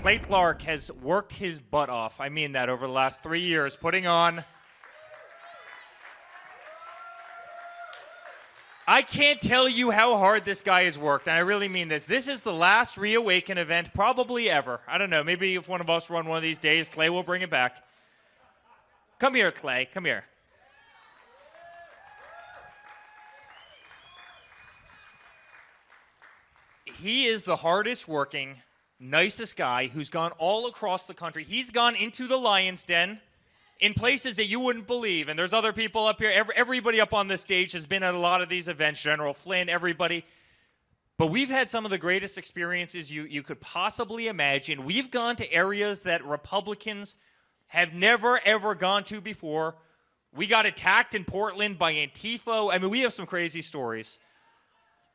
Clay Clark has worked his butt off. I mean that over the last 3 years, putting on. I can't tell you how hard this guy has worked, and I really mean this. This is the last Reawaken event probably ever. I don't know. Maybe if one of us run one of these days, Clay will bring it back. Come here, Clay. Come here. He is the hardest working, nicest guy who's gone all across the country. He's gone into the Lion's Den in places that you wouldn't believe. And there's other people up here. Everybody up on this stage has been at a lot of these events, General Flynn, everybody. But we've had some of the greatest experiences you could possibly imagine. We've gone to areas that Republicans have never, ever gone to before. We got attacked in Portland by Antifa. I mean, we have some crazy stories.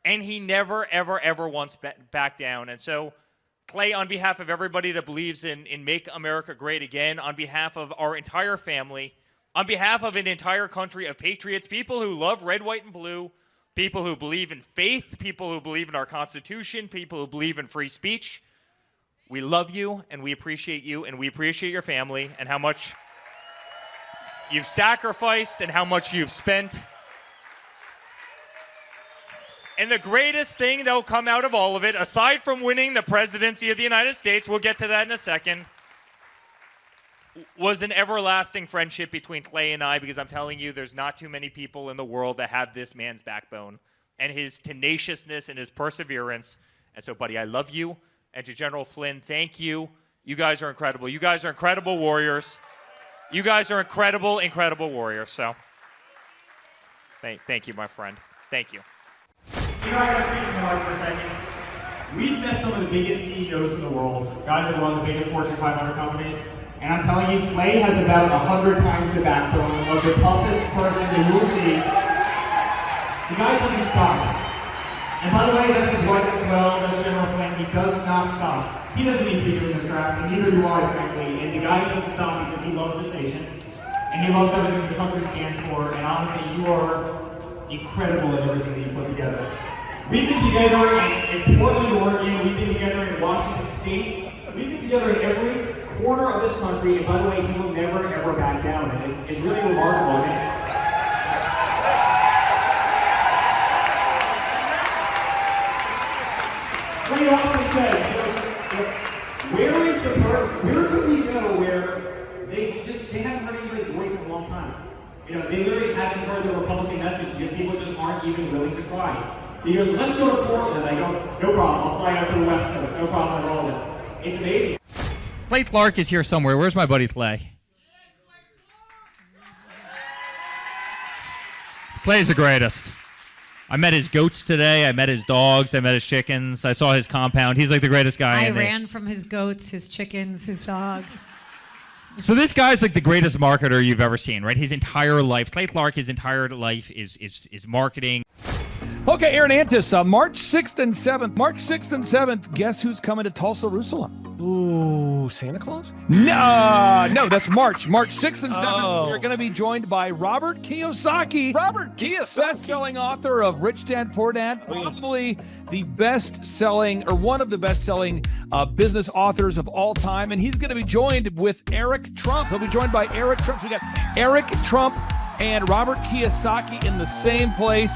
And he never, ever, ever once backed down. And so, Clay, on behalf of everybody that believes in Make America Great Again, on behalf of our entire family, on behalf of an entire country of patriots, people who love red, white, and blue, people who believe in faith, people who believe in our Constitution, people who believe in free speech, we love you, and we appreciate you, and we appreciate your family, and how much you've sacrificed, and how much you've spent. And the greatest thing that will come out of all of it, aside from winning the presidency of the United States, we'll get to that in a second, was an everlasting friendship between Clay and I, because I'm telling you, there's not too many people in the world that have this man's backbone and his tenaciousness and his perseverance. And so, buddy, I love you. And to General Flynn, thank you. You guys are incredible. You guys are incredible warriors. You guys are incredible, incredible warriors. So, thank you, my friend. Thank you. You know, I got to speak from the heart for a second. We've met some of the biggest CEOs in the world, guys that run the biggest Fortune 500 companies, and I'm telling you, Clay has about 100 times the backbone of the toughest person that you will see. The guy doesn't stop. And by the way, that's his wife as well, that's General Flynn. He does not stop. He doesn't need to be doing this crap, and neither do I, frankly. And the guy doesn't stop because he loves this nation, and he loves everything this country stands for, and honestly, you are incredible at everything that you put together. We've been together in Portland, Oregon. We've been together in Washington State. We've been together in every corner of this country. And by the way, he will never, ever back down. And it's really remarkable. Ray often says, where could we go where they haven't heard anybody's voice in a long time? You know, they literally haven't heard the Republican message because people just aren't even willing to try. He goes, let's go to Portland. I go, no problem. I'll fly out to the West Coast. No problem at all. It's amazing. Clay Clark is here somewhere. Where's my buddy Clay? Clay's the greatest. I met his goats today. I met his dogs. I met his chickens. I saw his compound. He's like the greatest guy. I ran from his goats, his chickens, his dogs. So this guy's like the greatest marketer you've ever seen, right? His entire life, Clay Clark, his entire life is marketing. Okay, Aaron Antis, March 6th and 7th. March 6th and 7th, guess who's coming to Tulsa, Jerusalem? Ooh, Santa Claus? No, that's March. March 6th and 7th, Oh. We're going to be joined by Robert Kiyosaki. Robert Kiyosaki. Best-selling author of Rich Dad, Poor Dad. Probably the best-selling, or one of the best-selling business authors of all time. And he's going to be joined with Eric Trump. He'll be joined by Eric Trump. So we got Eric Trump and Robert Kiyosaki in the same place.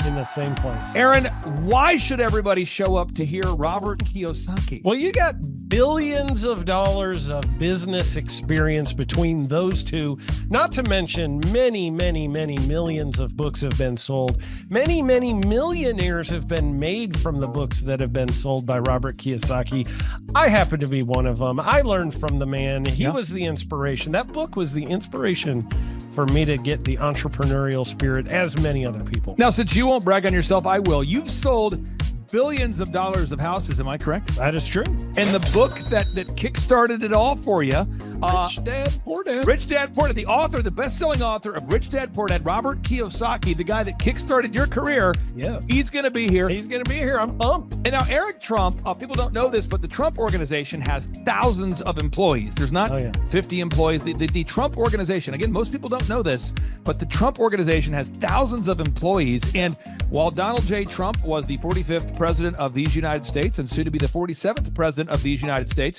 Aaron, why should everybody show up to hear Robert Kiyosaki? Well, you got billions of dollars of business experience between those two, not to mention many, many, many millions of books have been sold. Many, many millionaires have been made from the books that have been sold by Robert Kiyosaki. I happen to be one of them. I learned from the man. He was the inspiration. That book was the inspiration for me to get the entrepreneurial spirit, as many other people. Now, since you won't brag on yourself, I will. You've sold billions of dollars of houses, am I correct? That is true. And the book that kickstarted it all for you Rich Dad, Poor Dad. Rich Dad, Poor Dad, the author, the best-selling author of Rich Dad, Poor Dad, Robert Kiyosaki, the guy that kickstarted your career. Yeah. He's going to be here. He's going to be here. I'm pumped. And now Eric Trump, people don't know this, but the Trump organization has thousands of employees. There's not 50 employees. The Trump organization, again, most people don't know this, but the Trump organization has thousands of employees. And while Donald J. Trump was the 45th president of these United States and soon to be the 47th president of these United States,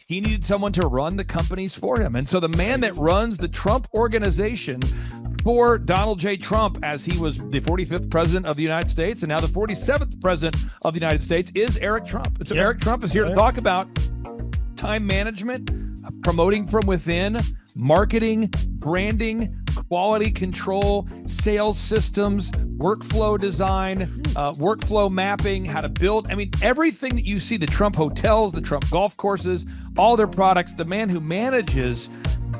he needed someone to run the companies for him. And so the man that runs the Trump organization for Donald J. Trump, as he was the 45th president of the United States and now the 47th president of the United States, is Eric Trump. And so Eric Trump is here to talk about time management, promoting from within, marketing, branding, quality control, sales systems, workflow design, workflow mapping, how to build. I mean, everything that you see, the Trump hotels, the Trump golf courses, all their products, the man who manages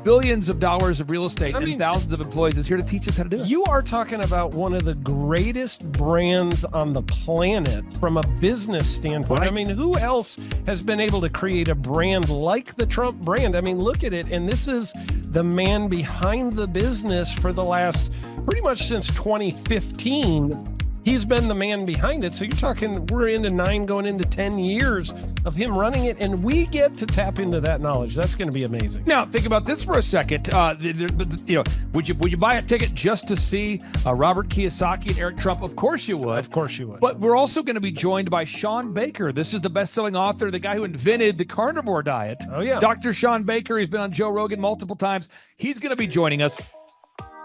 billions of dollars of real estate and thousands of employees is here to teach us how to do it. You are talking about one of the greatest brands on the planet from a business standpoint. Right. I mean, who else has been able to create a brand like the Trump brand? I mean, look at it. And this is the man behind the business for the last pretty much since 2015. He's been the man behind it. So you're talking, we're into 9 going into 10 years of him running it, and we get to tap into that knowledge. That's going to be amazing. Now, think about this for a second. Would you buy a ticket just to see Robert Kiyosaki and Eric Trump? Of course you would. Of course you would. But we're also going to be joined by Sean Baker. This is the best-selling author, the guy who invented the carnivore diet. Oh, yeah. Dr. Sean Baker. He's been on Joe Rogan multiple times. He's going to be joining us.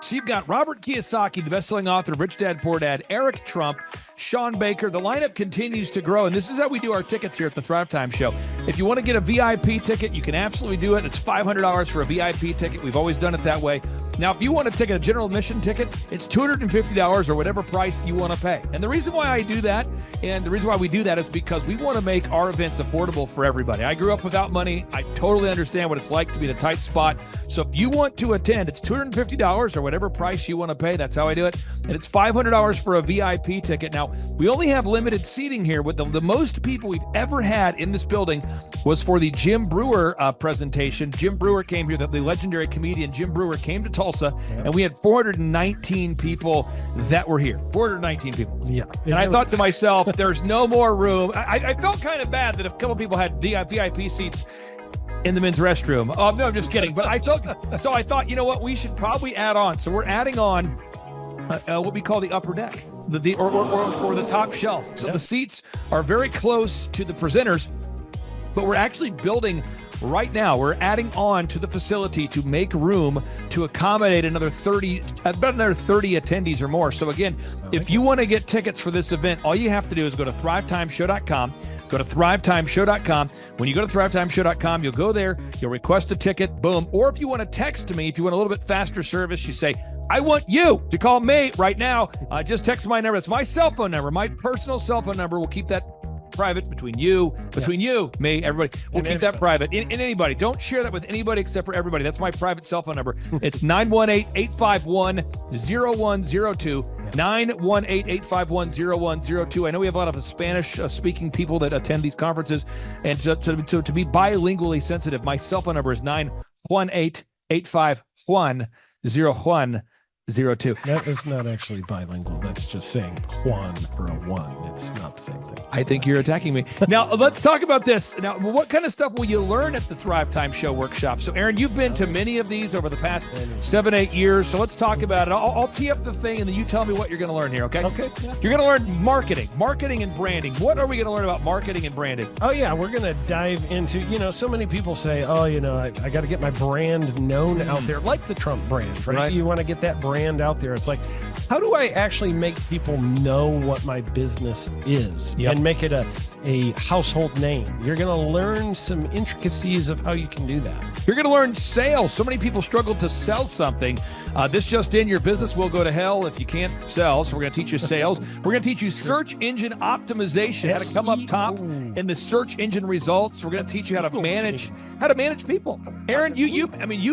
So you've got Robert Kiyosaki, the best-selling author of Rich Dad, Poor Dad, Eric Trump, Sean Baker. The lineup continues to grow, and this is how we do our tickets here at the Thrivetime Show. If you want to get a VIP ticket, you can absolutely do it. It's $500 for a VIP ticket. We've always done it that way. Now, if you want to take a general admission ticket, it's $250 or whatever price you want to pay. And the reason why I do that, and the reason why we do that is because we want to make our events affordable for everybody. I grew up without money. I totally understand what it's like to be in a tight spot. So if you want to attend, it's $250 or whatever price you want to pay. That's how I do it. And it's $500 for a VIP ticket. Now, we only have limited seating here. With the most people we've ever had in this building was for the Jim Brewer presentation. Jim Brewer came here, the legendary comedian Jim Brewer came to Tulsa, and we had 419 people that were here. 419 people. Yeah. And I thought to myself, there's no more room. I felt kind of bad that if a couple people had VIP seats in the men's restroom. No, I'm just kidding. But I thought, you know what, we should probably add on. So we're adding on what we call the upper deck, or the top shelf. So the seats are very close to the presenters, but we're actually building right now. We're adding on to the facility to make room to accommodate about another 30 attendees or more. So again, if you want to get tickets for this event, all you have to do is go to thrivetimeshow.com. Go to thrivetimeshow.com. When you go to thrivetimeshow.com, you'll go there, you'll request a ticket, boom. Or if you want to text me, if you want a little bit faster service, you say, I want you to call me right now. Just text my number. It's my cell phone number, my personal cell phone number. We'll keep that private between you, me, everybody. We'll keep that private. And anybody. Don't share that with anybody except for everybody. That's my private cell phone number. It's 918-851-0102. 918-851-0102. I know we have a lot of Spanish-speaking people that attend these conferences. And so to be bilingually sensitive, my cell phone number is 918-851-0102. That is not actually bilingual. That's just saying Juan for a one. It's not the same thing. I think you're attacking me. Now, let's talk about this. Now, what kind of stuff will you learn at the Thrivetime Show workshop? So, Aaron, you've been to many of these over the past 7-8 years. So let's talk about it. I'll tee up the thing, and then you tell me what you're going to learn here, okay? Okay. You're going to learn marketing and branding. What are we going to learn about marketing and branding? Oh, yeah. We're going to dive into, so many people say, I got to get my brand known out there, like the Trump brand, right? You want to get that brand out there. It's like, how do I actually make people know what my business is and make it a household name? You're going to learn some intricacies of how you can do that. You're going to learn sales. So many people struggle to sell something. This just in, your business will go to hell if you can't sell. So we're going to teach you sales. We're going to teach you search engine optimization, how to come up top in the search engine results. We're going to teach you how to manage people. Aaron, you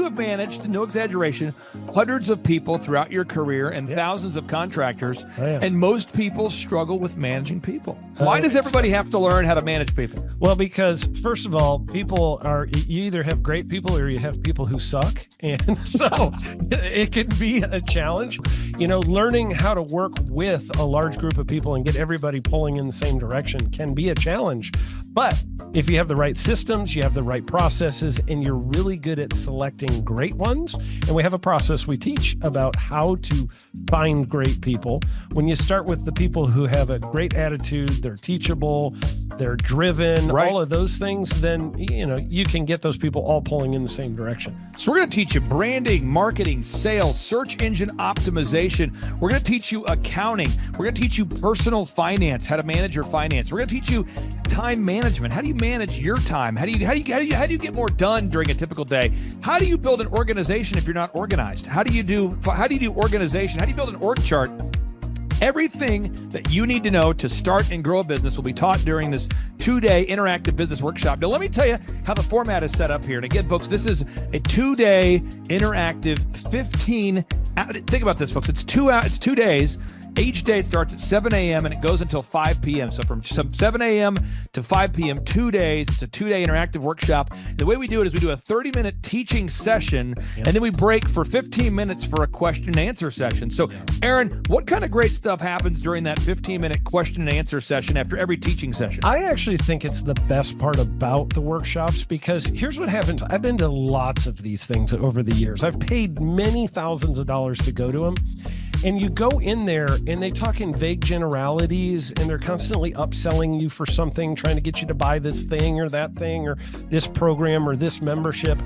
have managed, no exaggeration, hundreds of people throughout your career and thousands of contractors. And most people struggle with managing people. Why does everybody have to learn how to manage people? Well, because first of all, people are, you either have great people or you have people who suck. And so it can be a challenge, learning how to work with a large group of people and get everybody pulling in the same direction can be a challenge. But if you have the right systems, you have the right processes, and you're really good at selecting great ones, and we have a process we teach about how to find great people. When you start with the people who have a great attitude, they're teachable, they're driven, right, all of those things, then, you can get those people all pulling in the same direction. So we're going to teach you branding, marketing, sales, search engine optimization. We're going to teach you accounting. We're going to teach you personal finance, how to manage your finance. We're going to teach you time management. How do you manage your time? How do you get more done during a typical day? How do you build an organization if you're not organized? How do you do organization? How do you build an org chart? Everything that you need to know to start and grow a business will be taught during this 2-day interactive business workshop. Now, let me tell you how the format is set up here. And again, folks, this is a 2-day interactive 15. Think about this, folks. It's 2 days. Each day it starts at 7 a.m. and it goes until 5 p.m. So from 7 a.m. to 5 p.m., 2 days. It's a 2-day interactive workshop. The way we do it is we do a 30-minute teaching session, and then we break for 15 minutes for a question and answer session. So, Aaron, what kind of great stuff happens during that 15-minute question and answer session after every teaching session? I actually think it's the best part about the workshops, because here's what happens. I've been to lots of these things over the years. I've paid many thousands of dollars to go to them. And you go in there and they talk in vague generalities, and they're constantly upselling you for something, trying to get you to buy this thing or that thing or this program or this membership.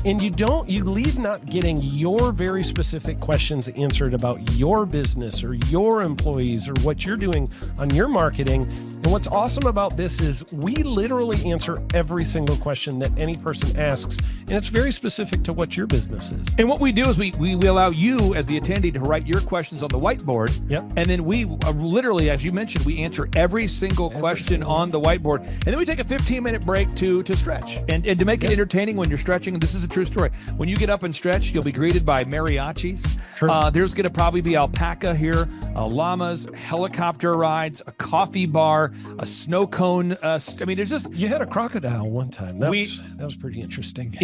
And you leave not getting your very specific questions answered about your business or your employees or what you're doing on your marketing. And what's awesome about this is we literally answer every single question that any person asks, and it's very specific to what your business is. And what we do is we allow you as the attendee to write your questions on the whiteboard. Yep. And then we literally, as you mentioned, we answer every single question on the whiteboard. And then we take a 15-minute break to stretch and to make it entertaining when you're stretching. This is a true story. When you get up and stretch, you'll be greeted by mariachis. Sure. There's going to probably be alpaca here, llamas, helicopter rides, a coffee bar, a snow cone. There's just... You had a crocodile one time. That was pretty interesting.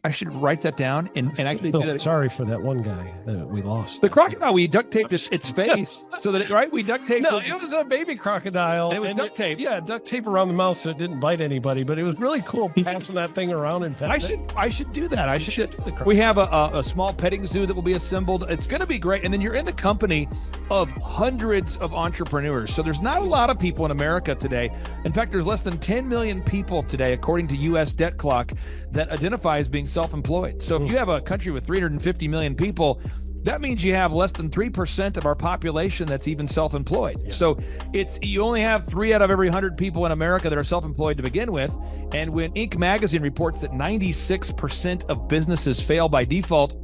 I should write that down and actually do that. Sorry for that one guy that we lost. The crocodile, we duct taped its face so that we duct taped. No, it was a baby crocodile. And it was duct tape. Yeah, duct tape around the mouth so it didn't bite anybody. But it was really cool passing that thing around and petting it. I should do that. We have a small petting zoo that will be assembled. It's going to be great. And then you're in the company of hundreds of entrepreneurs. So there's not a lot of people in America today. In fact, there's less than 10 million people today, according to U.S. Debt Clock, that identify as being self-employed. So if you have a country with 350 million people, that means you have less than 3% of our population that's even self-employed. Yeah. So you only have 3 out of every 100 people in America that are self-employed to begin with. And when Inc. magazine reports that 96% of businesses fail by default,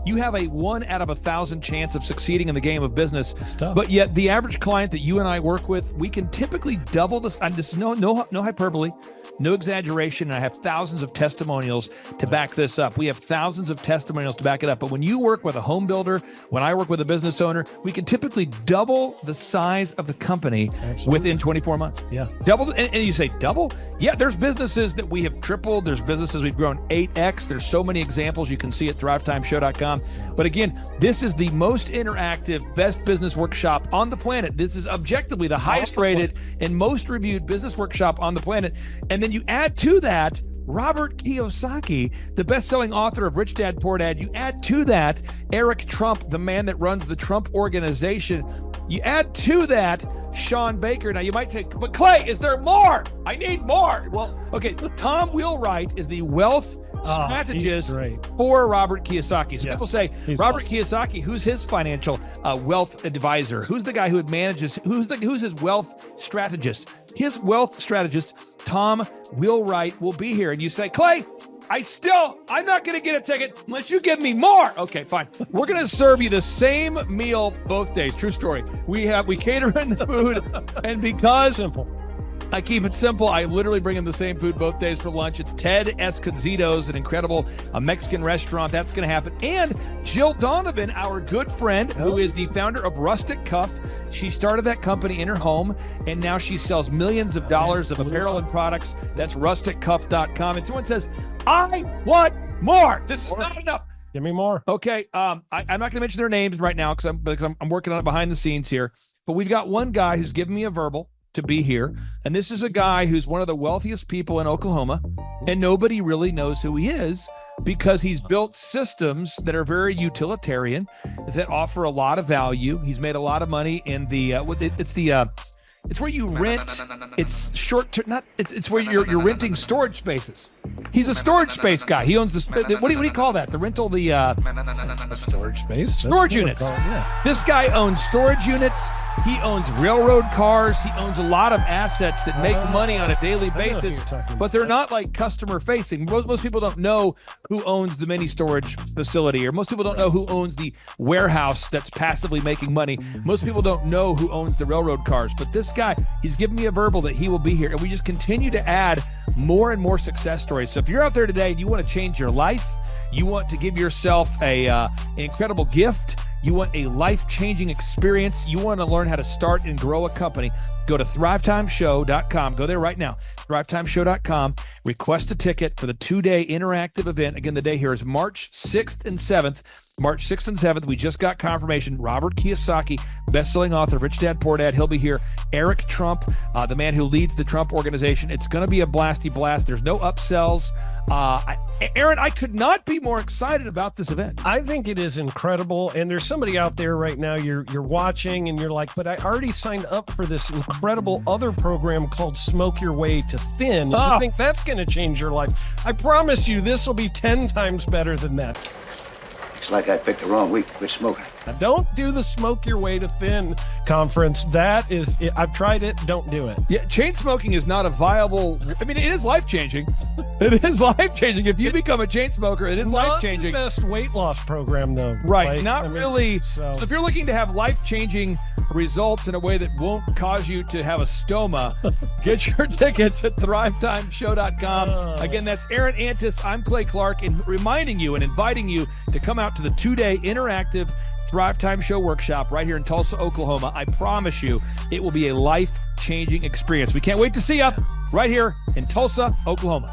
you have a 1 out of 1,000 chance of succeeding in the game of business. It's tough. But yet the average client that you and I work with, we can typically double this. And this is no hyperbole, no exaggeration. And I have thousands of testimonials to back this up. We have thousands of testimonials to back it up. But when you work with a home builder, when I work with a business owner, we can typically double the size of the company within 24 months. Yeah. Double. And you say double? Yeah, there's businesses that we have tripled. There's businesses we've grown 8x. There's so many examples you can see at thrivetimeshow.com. But again, this is the most interactive, best business workshop on the planet. This is objectively the highest rated and most reviewed business workshop on the planet. And then you add to that Robert Kiyosaki, the best-selling author of Rich Dad, Poor Dad. You add to that Eric Trump, the man that runs the Trump Organization. You add to that Sean Baker. Now you might say, but Clay, is there more? I need more. Well, okay, Tom Wheelwright is the wealth strategist for Robert Kiyosaki. So people say, Robert Kiyosaki, who's his financial wealth advisor? Who's the guy who manages, who's his wealth strategist? His wealth strategist, Tom Wheelwright, will be here. And you say, Clay, I'm not going to get a ticket unless you give me more. Okay, fine. We're going to serve you the same meal both days. True story. We cater in the food, and because I keep it simple. I literally bring in the same food both days for lunch. It's Ted Escondido's, an incredible Mexican restaurant. That's going to happen. And Jill Donovan, our good friend, who is the founder of Rustic Cuff. She started that company in her home, and now she sells millions of dollars of apparel and products. That's rusticcuff.com. And someone says, I want more. This is not enough. Give me more. Okay. I'm not going to mention their names right now because I'm working on it behind the scenes here. But we've got one guy who's given me a verbal to be here. And this is a guy who's one of the wealthiest people in Oklahoma, and nobody really knows who he is because he's built systems that are very utilitarian, that offer a lot of value. He's made a lot of money in it's where you rent. It's short term. It's where you're renting storage spaces. He's a storage space guy. He owns what do you call that? The rental, Storage space. Storage units. This guy owns storage units. He owns railroad cars. He owns a lot of assets that make money on a daily basis, but they're not like customer facing. Most people don't know who owns the mini storage facility, or most people don't know who owns the warehouse that's passively making money. Most people don't know who owns the railroad cars, but this guy, he's given me a verbal that he will be here, and we just continue to add more and more success stories. So if you're out there today and you want to change your life, you want to give yourself an incredible gift, you want a life-changing experience, you want to learn how to start and grow a company, go to thrivetimeshow.com. Go there right now, thrivetimeshow.com. Request a ticket for the 2-day interactive event. Again, the day here is March 6th and 7th. March 6th and 7th, we just got confirmation. Robert Kiyosaki, best-selling author of Rich Dad, Poor Dad. He'll be here. Eric Trump, the man who leads the Trump organization. It's going to be a blasty blast. There's no upsells. Aaron, I could not be more excited about this event. I think it is incredible. And there's somebody out there right now, you're watching and you're like, but I already signed up for this incredible other program called Smoke Your Way to Thin. I think that's going to change your life. I promise you, this will be 10 times better than that. Looks like I picked the wrong week to quit smoking. Now, don't do the Smoke Your Way to Thin conference. That is, I've tried it. Don't do it. Yeah, chain smoking is not a viable. I mean, it is life-changing. It is life-changing. If you become a chain smoker, it is life-changing. Not the best weight loss program, though. Right, really. So if you're looking to have life-changing results in a way that won't cause you to have a stoma, get your tickets at thrivetimeshow.com. Again, that's Aaron Antis. I'm Clay Clark, and reminding you and inviting you to come out to the 2-day interactive Thrive Time Show workshop right here in Tulsa, Oklahoma. I promise you, it will be a life-changing experience. We can't wait to see you right here in Tulsa, Oklahoma.